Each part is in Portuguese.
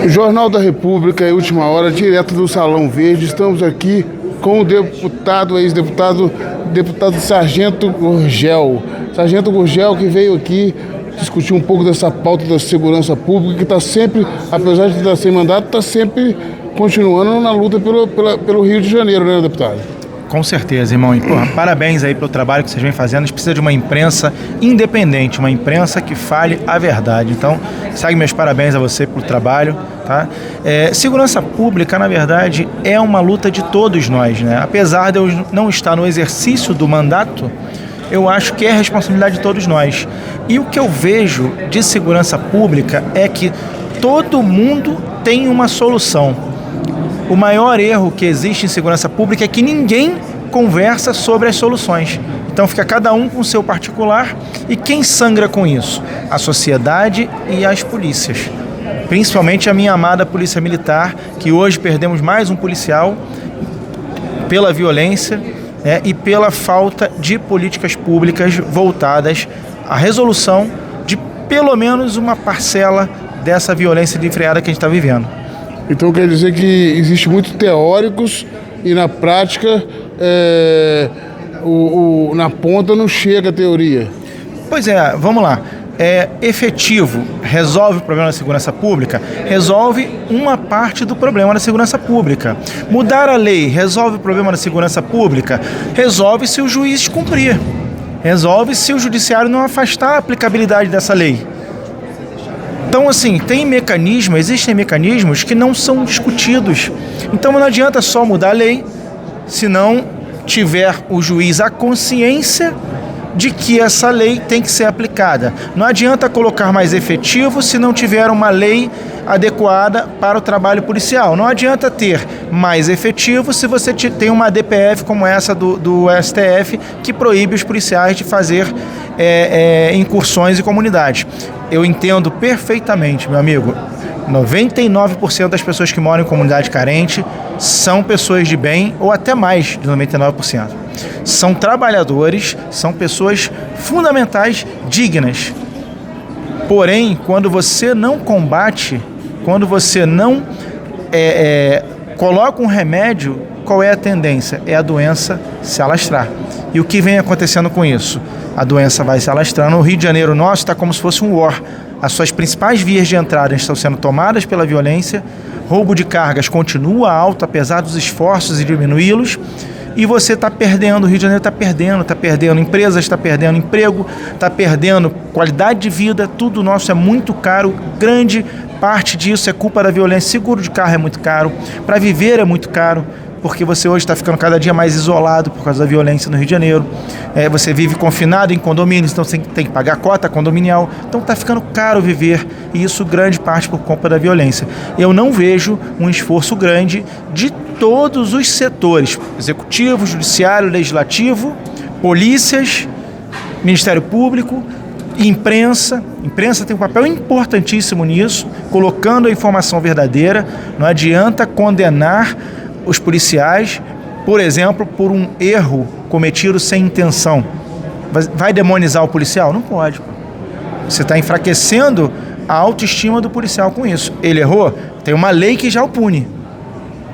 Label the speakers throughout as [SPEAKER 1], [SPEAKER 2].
[SPEAKER 1] Jornal da República e Última Hora, direto do Salão Verde. Estamos aqui com o deputado, deputado Sargento Gurgel. Sargento Gurgel, que veio aqui discutir um pouco dessa pauta da segurança pública, que está sempre, apesar de estar sem mandato, está sempre continuando na luta pelo Rio de Janeiro, né, deputado?
[SPEAKER 2] Com certeza, irmão. E, parabéns aí pelo trabalho que vocês vêm fazendo. A gente precisa de uma imprensa independente, uma imprensa que fale a verdade. Então, segue meus parabéns a você pelo trabalho. Tá? Segurança pública, na verdade, é uma luta de todos nós, né? Apesar de eu não estar no exercício do mandato, eu acho que é responsabilidade de todos nós. E o que eu vejo de segurança pública é que todo mundo tem uma solução. O maior erro que existe em segurança pública é que ninguém conversa sobre as soluções. Então fica cada um com o seu particular, e quem sangra com isso? A sociedade e as polícias. Principalmente a minha amada Polícia Militar, que hoje perdemos mais um policial pela violência, e pela falta de políticas públicas voltadas à resolução de pelo menos uma parcela dessa violência desenfreada que a gente está vivendo.
[SPEAKER 1] Então quer dizer que existe muitos teóricos e na prática, na ponta não chega a teoria.
[SPEAKER 2] Pois é, vamos lá. Efetivo resolve o problema da segurança pública? Resolve uma parte do problema da segurança pública. Mudar a lei resolve o problema da segurança pública? Resolve se o juiz cumprir. Resolve se o judiciário não afastar a aplicabilidade dessa lei. Então, assim, existem mecanismos que não são discutidos. Então, não adianta só mudar a lei se não tiver o juiz a consciência de que essa lei tem que ser aplicada. Não adianta colocar mais efetivo se não tiver uma lei adequada para o trabalho policial. Não adianta ter mais efetivo se você tem uma DPF como essa do STF, que proíbe os policiais de fazer incursões em comunidades. Eu entendo perfeitamente, meu amigo. 99% das pessoas que moram em comunidade carente são pessoas de bem, ou até mais de 99%. São trabalhadores, são pessoas fundamentais, dignas. Porém, quando você não combate, quando você não coloca um remédio, qual é a tendência? É a doença se alastrar. E o que vem acontecendo com isso? A doença vai se alastrando. O Rio de Janeiro nosso está como se fosse um war. As suas principais vias de entrada estão sendo tomadas pela violência, roubo de cargas continua alto, apesar dos esforços em diminuí-los, e você está perdendo, o Rio de Janeiro está perdendo empresas, está perdendo emprego, está perdendo qualidade de vida, tudo nosso é muito caro, grande parte disso é culpa da violência. Seguro de carro é muito caro, para viver é muito caro, porque você hoje está ficando cada dia mais isolado por causa da violência no Rio de Janeiro. Você vive confinado em condomínios, então você tem que pagar cota condominial. Então está ficando caro viver, e isso grande parte por conta da violência. Eu não vejo um esforço grande de todos os setores, executivo, judiciário, legislativo, polícias, Ministério Público, imprensa. Imprensa tem um papel importantíssimo nisso, colocando a informação verdadeira. Não adianta condenar os policiais, por exemplo, por um erro cometido sem intenção. Vai demonizar o policial? Não pode. Você está enfraquecendo a autoestima do policial com isso. Ele errou? Tem uma lei que já o pune.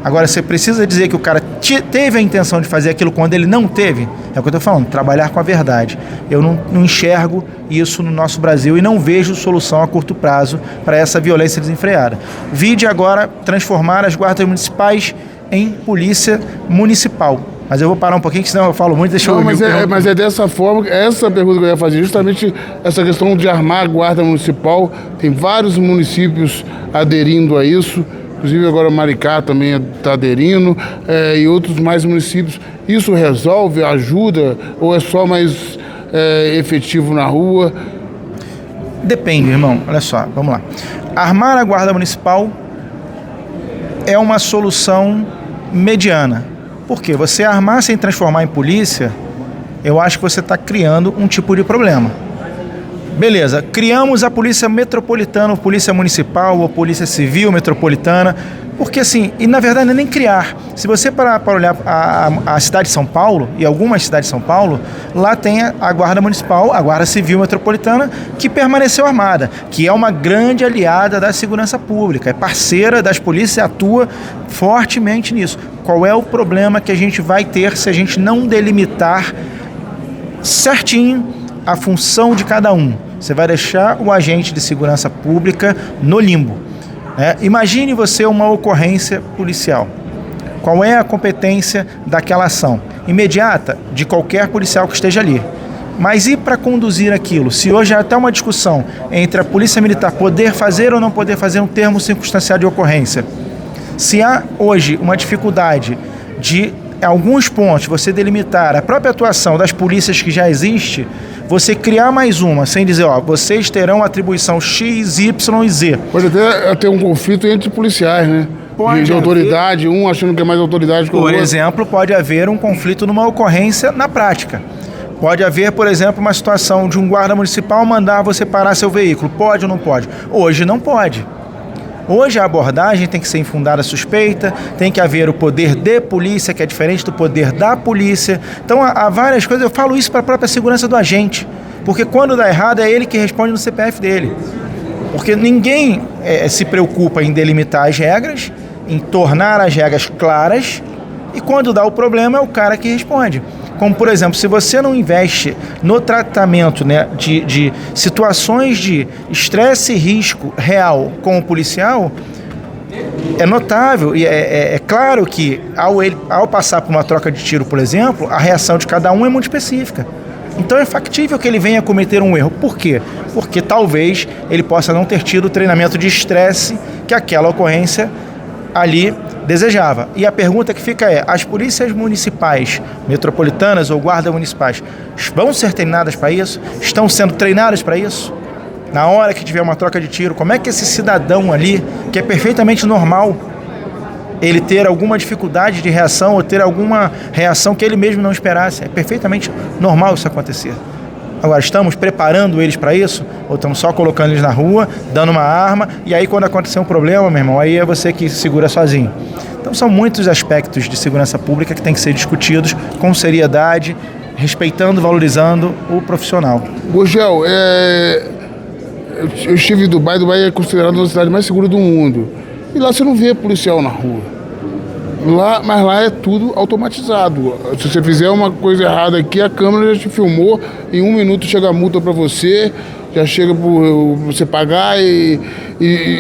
[SPEAKER 2] Agora, você precisa dizer que o cara teve a intenção de fazer aquilo quando ele não teve? É o que eu estou falando, trabalhar com a verdade. Eu não enxergo isso no nosso Brasil e não vejo solução a curto prazo para essa violência desenfreada. Vide agora transformar as guardas municipais em polícia municipal. Mas eu vou parar um pouquinho, que senão eu falo muito, deixa eu...
[SPEAKER 1] Mas é dessa forma, essa pergunta que eu ia fazer, justamente essa questão de armar a guarda municipal. Tem vários municípios aderindo a isso, inclusive agora Maricá também está aderindo, e outros mais municípios. Isso resolve, ajuda, ou é só mais efetivo na rua?
[SPEAKER 2] Depende, irmão. Olha só, vamos lá. Armar a guarda municipal é uma solução mediana. Por quê? Você armar sem transformar em polícia, eu acho que você está criando um tipo de problema. Beleza, criamos a polícia metropolitana, ou polícia municipal, ou polícia civil metropolitana. Porque assim, e na verdade não é nem criar. Se você parar para olhar a cidade de São Paulo, e algumas cidades de São Paulo, lá tem a Guarda Municipal, a Guarda Civil Metropolitana, que permaneceu armada, que é uma grande aliada da segurança pública, é parceira das polícias e atua fortemente nisso. Qual é o problema que a gente vai ter se a gente não delimitar certinho a função de cada um? Você vai deixar o agente de segurança pública no limbo. Imagine você uma ocorrência policial. Qual é a competência daquela ação? Imediata de qualquer policial que esteja ali. Mas e para conduzir aquilo? Se hoje há até uma discussão entre a Polícia Militar poder fazer ou não poder fazer um termo circunstanciado de ocorrência. Se há hoje uma dificuldade de, em alguns pontos, você delimitar a própria atuação das polícias que já existe, você criar mais uma, sem dizer, vocês terão atribuição X, Y e Z.
[SPEAKER 1] Pode até ter um conflito entre policiais, né?
[SPEAKER 2] Pode
[SPEAKER 1] de autoridade, um achando que é mais autoridade que o outro.
[SPEAKER 2] Por exemplo, pode haver um conflito numa ocorrência na prática. Pode haver, por exemplo, uma situação de um guarda municipal mandar você parar seu veículo. Pode ou não pode? Hoje não pode. Hoje a abordagem tem que ser infundada suspeita, tem que haver o poder de polícia, que é diferente do poder da polícia. Então há várias coisas, eu falo isso para a própria segurança do agente, porque quando dá errado é ele que responde no CPF dele. Porque ninguém se preocupa em delimitar as regras, em tornar as regras claras, e quando dá o problema é o cara que responde. Como, por exemplo, se você não investe no tratamento, né, de situações de estresse e risco real com o policial, é notável e é claro que ao passar por uma troca de tiro, por exemplo, a reação de cada um é muito específica. Então é factível que ele venha a cometer um erro. Por quê? Porque talvez ele possa não ter tido o treinamento de estresse que aquela ocorrência ali desejava. E a pergunta que fica é, as polícias municipais, metropolitanas ou guardas municipais, vão ser treinadas para isso? Estão sendo treinadas para isso? Na hora que tiver uma troca de tiro, como é que esse cidadão ali, que é perfeitamente normal, ele ter alguma dificuldade de reação ou ter alguma reação que ele mesmo não esperasse? É perfeitamente normal isso acontecer. Agora, estamos preparando eles para isso? Ou estamos só colocando eles na rua, dando uma arma, e aí quando acontecer um problema, meu irmão, aí é você que segura sozinho. Então são muitos aspectos de segurança pública que têm que ser discutidos com seriedade, respeitando, valorizando o profissional.
[SPEAKER 1] Gurgel, eu estive em Dubai. Dubai é considerada uma cidade mais segura do mundo. E lá você não vê policial na rua. Mas lá é tudo automatizado. Se você fizer uma coisa errada aqui, a câmera já te filmou, em 1 minuto chega a multa para você, já chega para você pagar e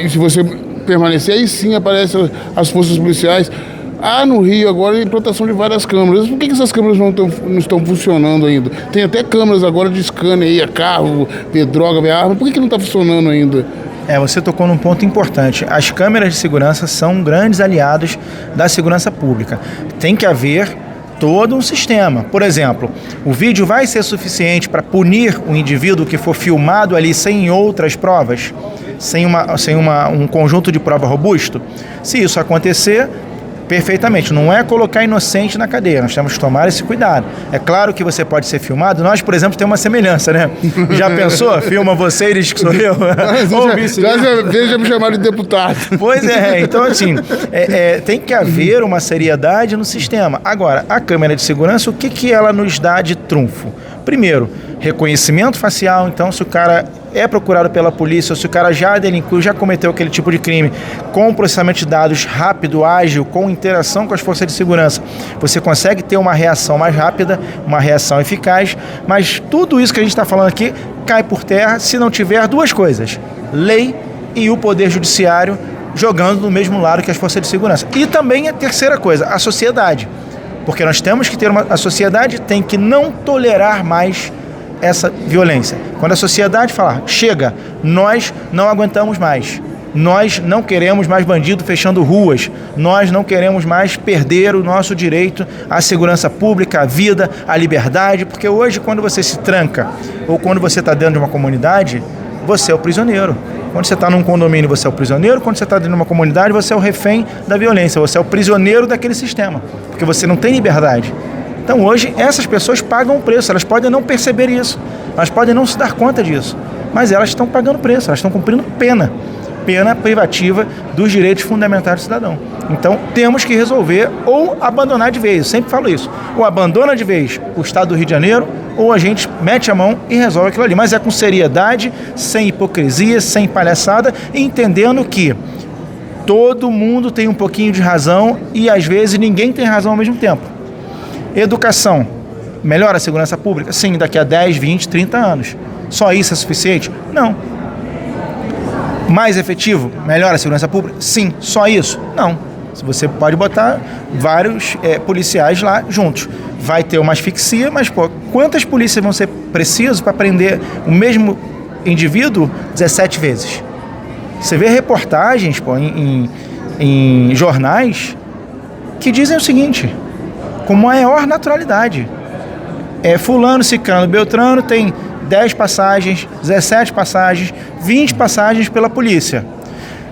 [SPEAKER 1] se você permanecer, aí sim aparecem as forças policiais. No Rio agora a implantação de várias câmeras. Por que essas câmeras não estão funcionando ainda? Tem até câmeras agora de scanner aí, carro, ver droga, ver arma. Por que não está funcionando ainda?
[SPEAKER 2] Você tocou num ponto importante. As câmeras de segurança são grandes aliados da segurança pública. Tem que haver todo um sistema. Por exemplo, o vídeo vai ser suficiente para punir o indivíduo que for filmado ali sem outras provas? Sem um conjunto de prova robusto? Se isso acontecer, perfeitamente, não é colocar inocente na cadeia, nós temos que tomar esse cuidado. É claro que você pode ser filmado, nós, por exemplo, temos uma semelhança, né? Já pensou? Filma você e diz que sou eu?
[SPEAKER 1] Já me chamaram de deputado.
[SPEAKER 2] Pois é, então assim, tem que haver uma seriedade no sistema. Agora, a câmera de segurança, o que ela nos dá de trunfo? Primeiro, reconhecimento facial. Então, se o cara é procurado pela polícia, ou se o cara já delinquiu, já cometeu aquele tipo de crime, com processamento de dados rápido, ágil, com interação com as forças de segurança, você consegue ter uma reação mais rápida, uma reação eficaz, mas tudo isso que a gente está falando aqui cai por terra se não tiver duas coisas: lei e o poder judiciário jogando no mesmo lado que as forças de segurança. E também a terceira coisa, a sociedade. Porque nós temos que ter a sociedade tem que não tolerar mais essa violência. Quando a sociedade falar, chega, nós não aguentamos mais, nós não queremos mais bandido fechando ruas, nós não queremos mais perder o nosso direito à segurança pública, à vida, à liberdade, porque hoje quando você se tranca ou quando você está dentro de uma comunidade, você é o prisioneiro. Quando você está num condomínio, você é o prisioneiro. Quando você está dentro de uma comunidade, você é o refém da violência. Você é o prisioneiro daquele sistema, porque você não tem liberdade. Então hoje essas pessoas pagam o preço. Elas podem não perceber isso, elas podem não se dar conta disso, mas elas estão pagando preço, elas estão cumprindo pena. pena privativa dos direitos fundamentais do cidadão. Então, temos que resolver ou abandonar de vez. Eu sempre falo isso. Ou abandona de vez o Estado do Rio de Janeiro, ou a gente mete a mão e resolve aquilo ali. Mas é com seriedade, sem hipocrisia, sem palhaçada, e entendendo que todo mundo tem um pouquinho de razão e, às vezes, ninguém tem razão ao mesmo tempo. Educação. Melhora a segurança pública? Sim, daqui a 10, 20, 30 anos. Só isso é suficiente? Não. Mais efetivo? Melhora a segurança pública? Sim. Só isso? Não. Você pode botar vários policiais lá juntos. Vai ter uma asfixia, mas quantas polícias vão ser precisas para prender o mesmo indivíduo 17 vezes? Você vê reportagens em jornais que dizem o seguinte, com maior naturalidade. Fulano, ciclano, beltrano tem 10 passagens, 17 passagens, 20 passagens pela polícia.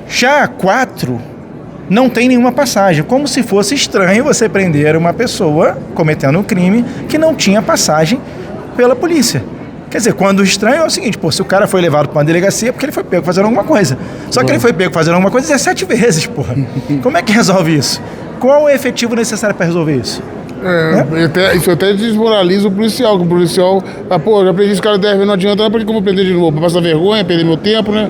[SPEAKER 2] Já 4 não tem nenhuma passagem, como se fosse estranho você prender uma pessoa cometendo um crime que não tinha passagem pela polícia. Quer dizer, quando estranho é o seguinte, se o cara foi levado para uma delegacia é porque ele foi pego fazendo alguma coisa. Só que ele foi pego fazendo alguma coisa 17 vezes, Como é que resolve isso? Qual é o efetivo necessário para resolver isso?
[SPEAKER 1] Isso até desmoraliza o policial, que o policial, já prendi esse cara 10 vezes, não adianta, porque eu vou prender de novo, para passar vergonha, perder meu tempo, né?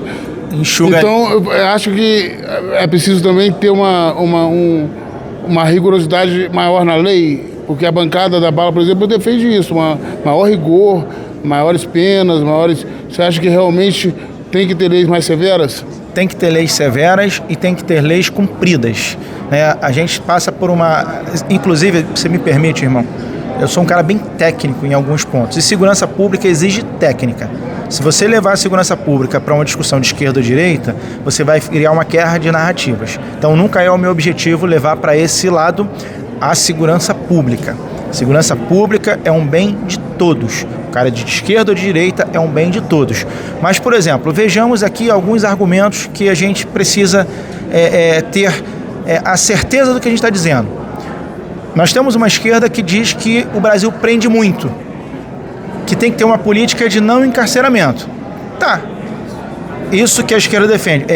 [SPEAKER 2] Enxuga.
[SPEAKER 1] Então, eu acho que é preciso também ter uma rigorosidade maior na lei, porque a bancada da bala, por exemplo, defende isso, maior rigor, maiores penas, Você acha que realmente tem que ter leis mais severas?
[SPEAKER 2] Tem que ter leis severas e tem que ter leis cumpridas. A gente passa por inclusive, se me permite, irmão, eu sou um cara bem técnico em alguns pontos. E segurança pública exige técnica. Se você levar a segurança pública para uma discussão de esquerda ou direita, você vai criar uma guerra de narrativas. Então, nunca é o meu objetivo levar para esse lado a segurança pública. Segurança pública é um bem de todos. O cara de esquerda ou de direita é um bem de todos. Mas, por exemplo, vejamos aqui alguns argumentos que a gente precisa ter a certeza do que a gente está dizendo. Nós temos uma esquerda que diz que o Brasil prende muito, que tem que ter uma política de não encarceramento. Tá, isso que a esquerda defende.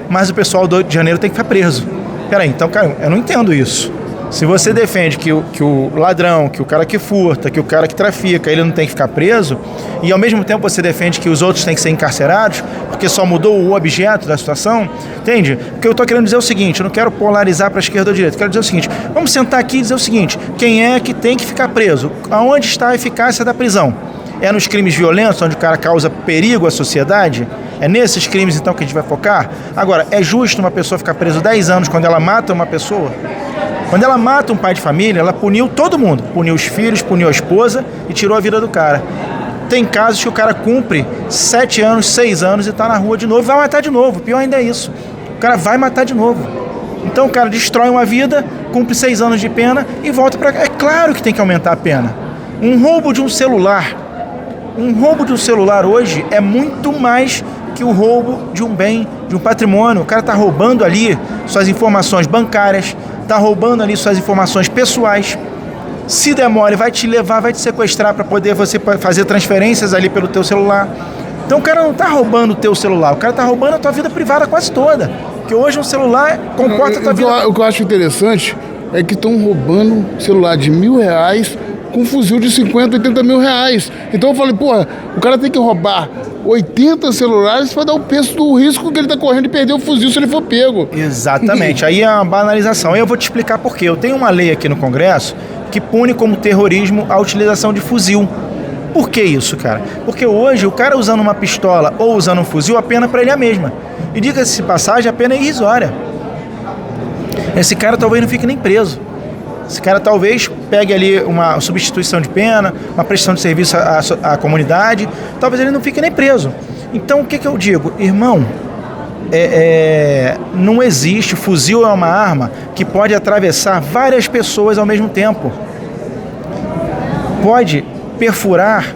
[SPEAKER 2] Mas o pessoal do Rio de Janeiro tem que ficar preso. Peraí, então, cara, eu não entendo isso. Se você defende que o ladrão, que o cara que furta, que o cara que trafica, ele não tem que ficar preso, e ao mesmo tempo você defende que os outros têm que ser encarcerados, porque só mudou o objeto da situação, entende? O que eu estou querendo dizer é o seguinte, eu não quero polarizar para a esquerda ou a direita, eu quero dizer o seguinte, vamos sentar aqui e dizer o seguinte, quem é que tem que ficar preso? Aonde está a eficácia da prisão? É nos crimes violentos, onde o cara causa perigo à sociedade? É nesses crimes, então, que a gente vai focar? Agora, é justo uma pessoa ficar presa 10 anos quando ela mata uma pessoa? Quando ela mata um pai de família, ela puniu todo mundo. Puniu os filhos, puniu a esposa e tirou a vida do cara. Tem casos que o cara cumpre 7 anos, 6 anos e está na rua de novo e vai matar de novo. Pior ainda é isso. O cara vai matar de novo. Então o cara destrói uma vida, cumpre 6 anos de pena e volta para cá. É claro que tem que aumentar a pena. Um roubo de um celular hoje é muito mais que o roubo de um bem, de um patrimônio. O cara está roubando ali suas informações bancárias, está roubando ali suas informações pessoais. Se demora, vai te levar, vai te sequestrar para poder você fazer transferências ali pelo teu celular. Então o cara não está roubando o teu celular, o cara está roubando a tua vida privada quase toda. Porque hoje um celular comporta a tua vida.
[SPEAKER 1] O que eu acho interessante é que estão roubando celular de R$1.000 com um fuzil de 50, 80 mil reais. Então eu falei, o cara tem que roubar 80 celulares para dar o preço do risco que ele está correndo de perder o fuzil se ele for pego.
[SPEAKER 2] Exatamente, aí é uma banalização. Aí eu vou te explicar por quê. Eu tenho uma lei aqui no Congresso que pune como terrorismo a utilização de fuzil. Por que isso, cara? Porque hoje o cara usando uma pistola ou usando um fuzil, a pena para ele é a mesma. E diga-se de passagem, a pena é irrisória. Esse cara talvez não fique nem preso. Esse cara talvez pegue ali uma substituição de pena, uma prestação de serviço à comunidade, talvez ele não fique nem preso. Então o que eu digo? Irmão, não existe, fuzil é uma arma que pode atravessar várias pessoas ao mesmo tempo. Pode perfurar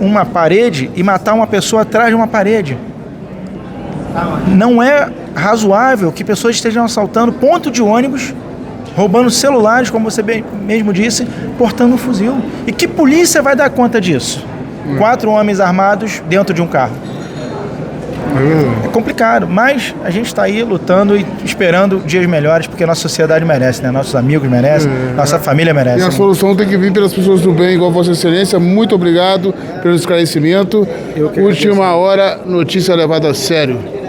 [SPEAKER 2] uma parede e matar uma pessoa atrás de uma parede. Não é razoável que pessoas estejam assaltando ponto de ônibus, roubando celulares, como você mesmo disse, portando um fuzil. E que polícia vai dar conta disso? 4 homens armados dentro de um carro. É complicado, mas a gente está aí lutando e esperando dias melhores, porque a nossa sociedade merece, né? Nossos amigos merecem, nossa família merece.
[SPEAKER 1] E a solução tem que vir pelas pessoas do bem, igual Vossa Excelência. Muito obrigado pelo esclarecimento. Última hora, notícia levada a sério.